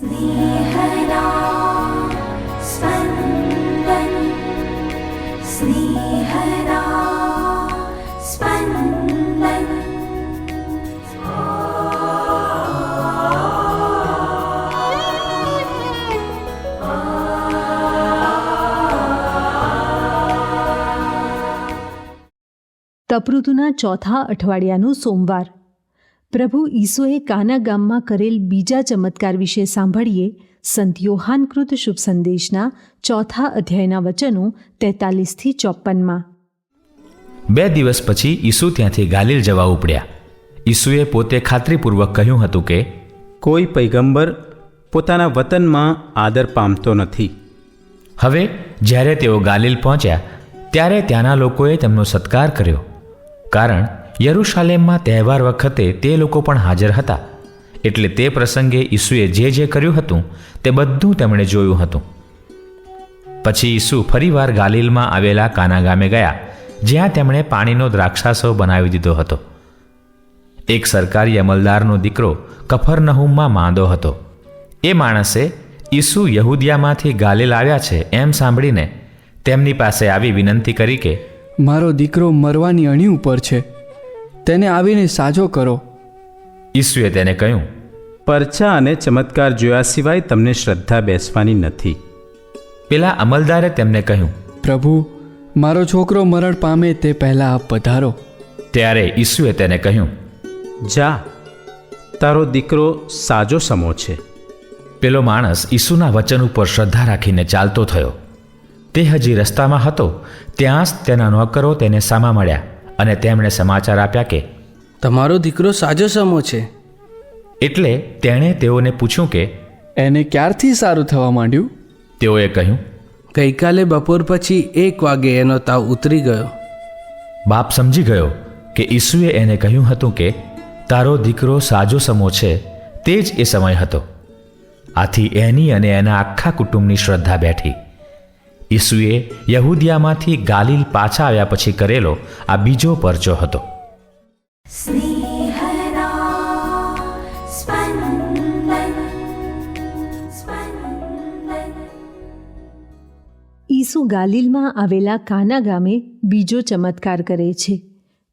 स्नेहदा स्पन्दन स्नेहदा स्पन्दन। તપૃતુના ચોથા અઠવાડિયાનું સોમવાર. પ્રભુ ઈસુએ કાના ગામમાં કરેલ બીજા ચમત્કાર વિશે સાંભળીએ સંત યોહાનકૃત શુભ સંદેશના ચોથા અધ્યાયના વચનો 43-54. 2 દિવસ પછી ઈસુ ત્યાંથી ગાલિલ જવા ઉપડ્યા. ઈસુએ પોતે ખાતરીપૂર્વક કહ્યું હતું કે કોઈ પૈગંબર પોતાના વતનમાં આદર પામતો નથી. હવે જ્યારે તેઓ ગાલિલ પહોંચ્યા ત્યારે ત્યાંના લોકોએ તેમનો સત્કાર કર્યો, કારણ યરૂશાલેમમાં તહેવાર વખતે તે લોકો પણ હાજર હતા. એટલે તે પ્રસંગે ઈસુએ જે કર્યું હતું તે બધું તેમણે જોયું હતું. પછી ઈસુ ફરીવાર ગાલિલમાં આવેલા કાના ગામે ગયા, જ્યાં તેમણે પાણીનો દ્રાક્ષાસવ બનાવી દીધો હતો. એક સરકારી અમલદારનો દીકરો કફરનહૂમમાં માંદો હતો. એ માણસે ઈસુ યહૂદિયામાંથી ગાલિલ આવ્યા છે એમ સાંભળીને તેમની પાસે આવી વિનંતી કરી કે મારો દીકરો મરવાની અણી ઉપર છે, તેને આવીને સાજો કરો. ઈસુએ તેને કહ્યું, પરચા અને ચમત્કાર જોયા સિવાય તમને શ્રદ્ધા બેસવાની નથી. પેલા અમલદારે તેમને કહ્યું, પ્રભુ, મારો છોકરો મરણ પામે તે પહેલાં આપ પધારો. ત્યારે ઈસુએ તેને કહ્યું, જા, તારો દીકરો સાજો સમો છે. પેલો માણસ ઈસુના વચન ઉપર શ્રદ્ધા રાખીને ચાલતો થયો. તે હજી રસ્તામાં હતો ત્યાં જ તેના નોકરો તેને સામા મળ્યા અને તેમણે સમાચાર આપ્યા કે તમારો દીકરો સાજો સમો છે. એટલે તેણે તેઓને પૂછ્યું કે એને ક્યારથી સારું થવા માંડ્યું? તેઓએ કહ્યું, ગઈકાલે બપોર પછી 1 વાગે એનો તાવ ઉતરી ગયો. બાપ સમજી ગયો કે ઈસુએ એને કહ્યું હતું કે તારો દીકરો સાજો સમો છે. તે જ એ સમય હતો. આથી એની અને એના આખા કુટુંબની શ્રદ્ધા બેઠી. ઈસુએ યહૂદિયામાંથી ગાલિલ પાછા આવ્યા પછી કરેલો આ બીજો પરચો હતો. स्नेहदा स्पन्दन स्पन्दन। ઈસુ ગાલિલમાં આવેલા કાના ગામે બીજો ચમત્કાર કરે છે.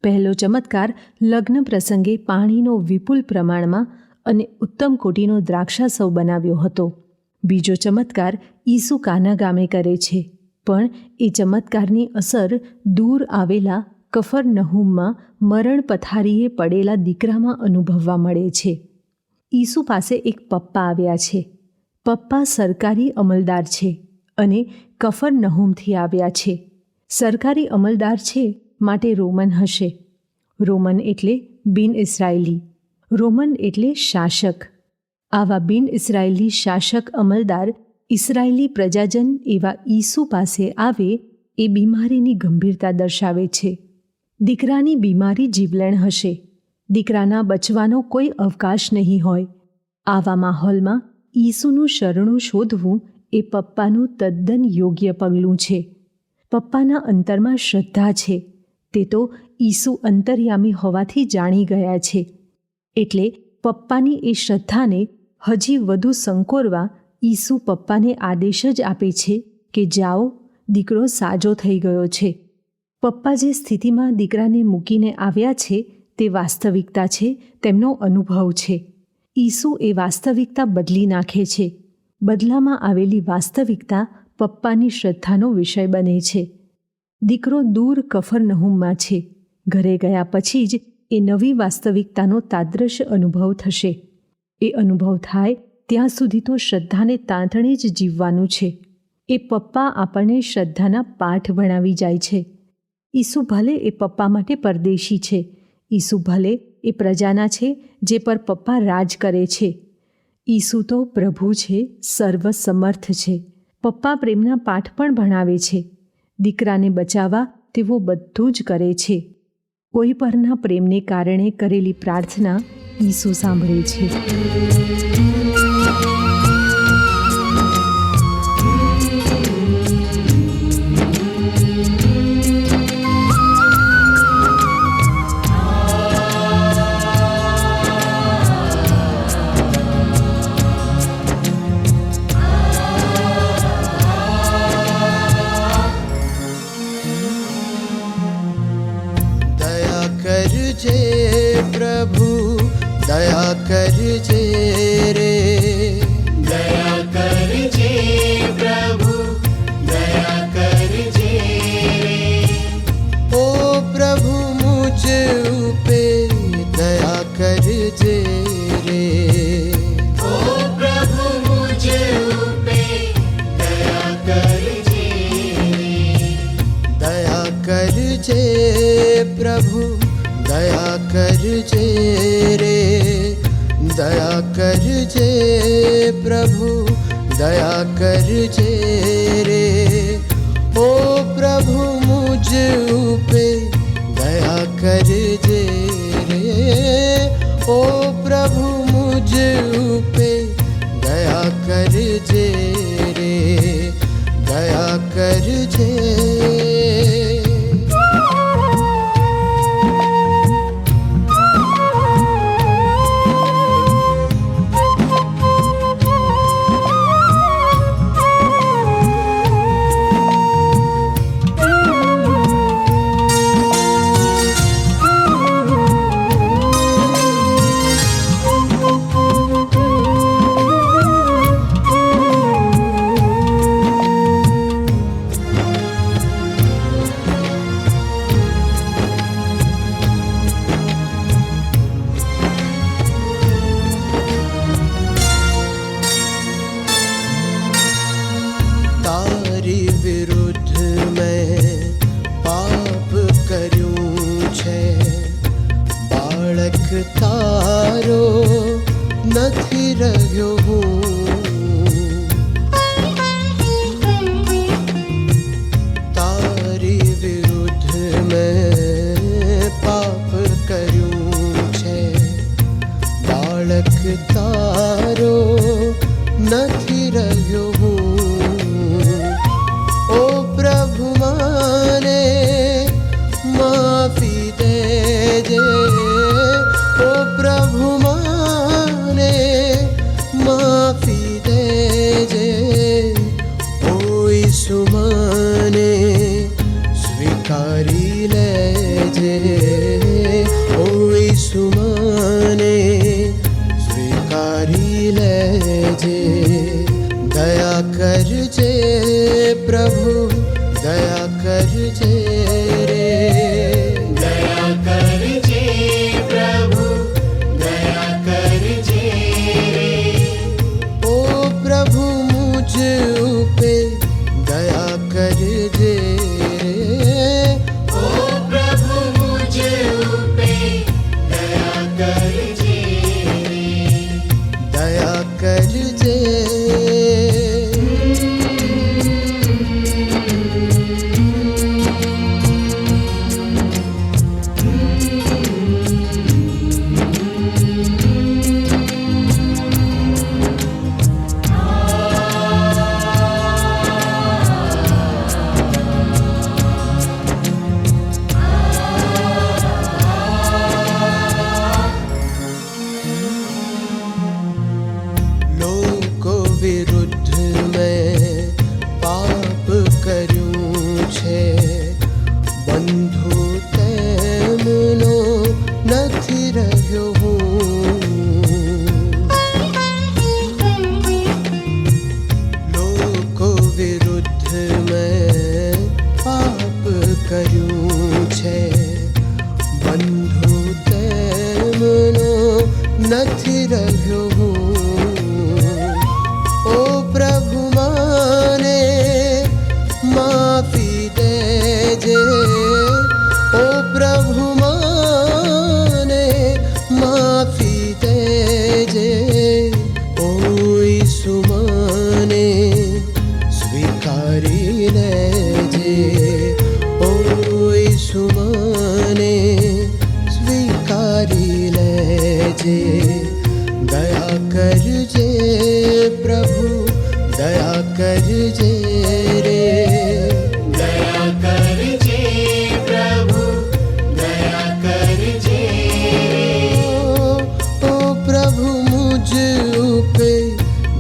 પહેલો ચમત્કાર લગ્ન પ્રસંગે પાણીનો વિપુલ પ્રમાણમાં અને ઉત્તમ કોટીનો દ્રાક્ષાસવ બનાવ્યો હતો. બીજો ચમત્કાર ઈસુ કાના ગામે કરે છે, પણ એ ચમત્કારની અસર દૂર આવેલા કફરનહૂમમાં મરણ પથારીએ પડેલા દીકરામાં અનુભવવા મળે છે. ઈસુ પાસે એક પપ્પા આવ્યા છે. પપ્પા સરકારી અમલદાર છે અને કફરનહૂમથી આવ્યા છે. સરકારી અમલદાર છે માટે રોમન હશે. રોમન એટલે બિન ઇસરાયેલી. રોમન એટલે શાસક. આવા બિન ઇસરાયેલી શાસક અમલદાર ઇસરાયેલી પ્રજાજન એવા ઈસુ પાસે આવે એ બીમારીની ગંભીરતા દર્શાવે છે. દીકરાની બીમારી જીવલેણ હશે. દીકરાના બચવાનો કોઈ અવકાશ નહીં હોય. આવા માહોલમાં ઈસુનું શરણું શોધવું એ પપ્પાનું તદ્દન યોગ્ય પગલું છે. પપ્પાના અંતરમાં શ્રદ્ધા છે. તે તો ઈસુ અંતર્યામી હોવાથી જાણી ગયા છે. એટલે પપ્પાની એ શ્રદ્ધાને હજી વધુ સંકોરવા ઈસુ પપ્પાને આદેશ જ આપે છે કે જાઓ, દીકરો સાજો થઈ ગયો છે. પપ્પા જે સ્થિતિમાં દીકરાને મૂકીને આવ્યા છે તે વાસ્તવિકતા છે, તેમનો અનુભવ છે. ઈસુ એ વાસ્તવિકતા બદલી નાખે છે. બદલામાં આવેલી વાસ્તવિકતા પપ્પાની શ્રદ્ધાનો વિષય બને છે. દીકરો દૂર કફરનહૂમમાં છે. ઘરે ગયા પછી જ એ નવી વાસ્તવિકતાનો તાદ્રશ અનુભવ થશે. એ અનુભવ થાય ત્યાં સુધી તો શ્રદ્ધાને તાંતણે જ જીવવાનું છે. એ પપ્પા આપણને શ્રદ્ધાના પાઠ ભણાવી જાય છે. ઈસુ ભલે એ પપ્પા માટે પરદેશી છે. ઈસુ ભલે એ પ્રજાના છે જે પર પપ્પા રાજ કરે છે. ઈસુ તો પ્રભુ છે, સર્વસમર્થ છે. પપ્પા પ્રેમના પાઠ પણ ભણાવે છે. દીકરાને બચાવવા તેઓ બધું જ કરે છે. કોઈ પરના પ્રેમને કારણે કરેલી પ્રાર્થના ઈસુ સાંભળે છે. પ્રભુ દયા કરજે રે, દયા કરજે પ્રભુ દયા કરજે રે, ઓ પ્રભુ મુझ ઉપે દયા કરજે રે, ઓ પ્રભુ મુझ ઉપે દયા કરજે રે, દયા કરજે. તારો નથી રહ્યો હું, તારી વિરુદ્ધ મેં પાપ કર્યું છે, બાળક તારો નથી રહ્યો હું, ઓ પ્રભુ મને માફી દેજે, ઓ પ્રભુ મને માફી દેજે, ઓ ઈસુ મને સ્વીકારી લેજે, ઓ ઈસુ મને સ્વીકારી લેજે, દયા કરજે પ્રભુ દયા કરજે રે, દયા કરજે પ્રભુ દયા કરજે રે, ઓ પ્રભુ મુझ ઉપે દયા કરજે રે, ઓ પ્રભુ મુझ ઉપે દયા કરજે રે, દયા કરજે. વિરુદ્ધ મેં પાપ કર્યું છે, બંધુ તેમનો નથી રહ્યો હું, લોકો વિરુદ્ધ મેં પાપ કર્યું છે, બંધુ તેમનો નથી રહ્યો હું, ઓ પ્રભુ મને માફી દેજે, ઓ પ્રભુ મને માફી દેજે, ઓ ઈસુ મને સ્વીકારી લેજે, ઓ ઈસુ મને સ્વીકારી લેજે, દયા કરજે પ્રભુ દયા કરજે રે, દયા કરજે પ્રભુ દયા કરજે રે, ઓ પ્રભુ મુझ ઉપે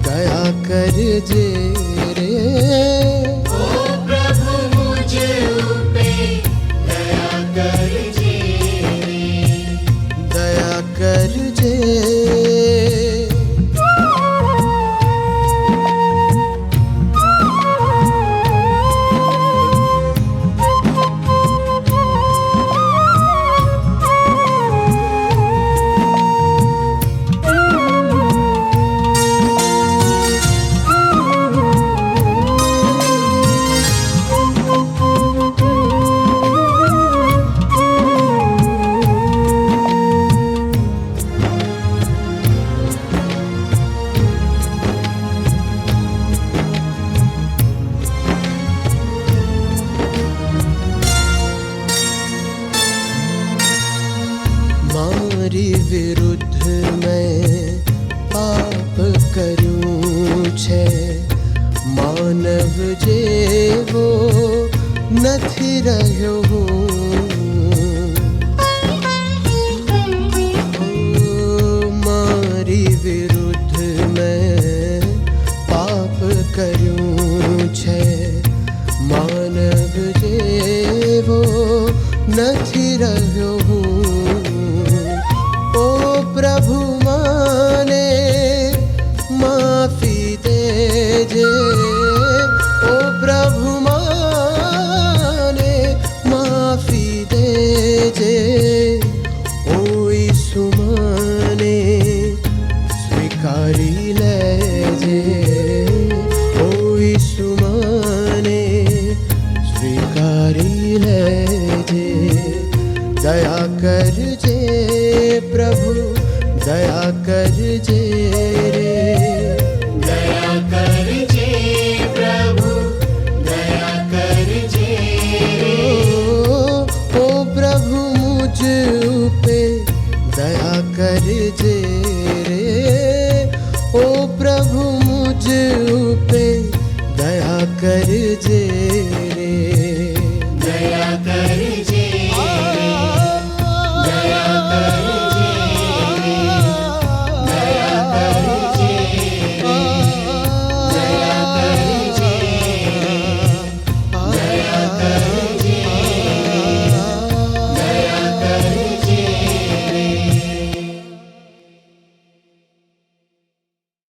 દયા કરજે રે, ઓ પ્રભુ મુझ ઉપે દયા કરજે રે, દયા કરજે. છે માનવ જેવો નથી રહ્યો હું મારી વિરુદ્ધ મેં પાપ કર્યું છે માનવ જેવો નથી રહ્યો હું ઓ પ્રભુ મને માફી દેજે ઓ પ્રભુ મને માફી દેજે ઓ ઈસુ મને સ્વીકારી લેજે ઓ ઈસુ મને સ્વીકારી લેજે દયા કરજે પ્રભુ દયા કરજે રે દયા કરજે પ્રભુ દયા કરજે ઓ પ્રભુ મુझ ઉપે દયા કરજે રે ઓ પ્રભુ મુझ ઉપે દયા કરજે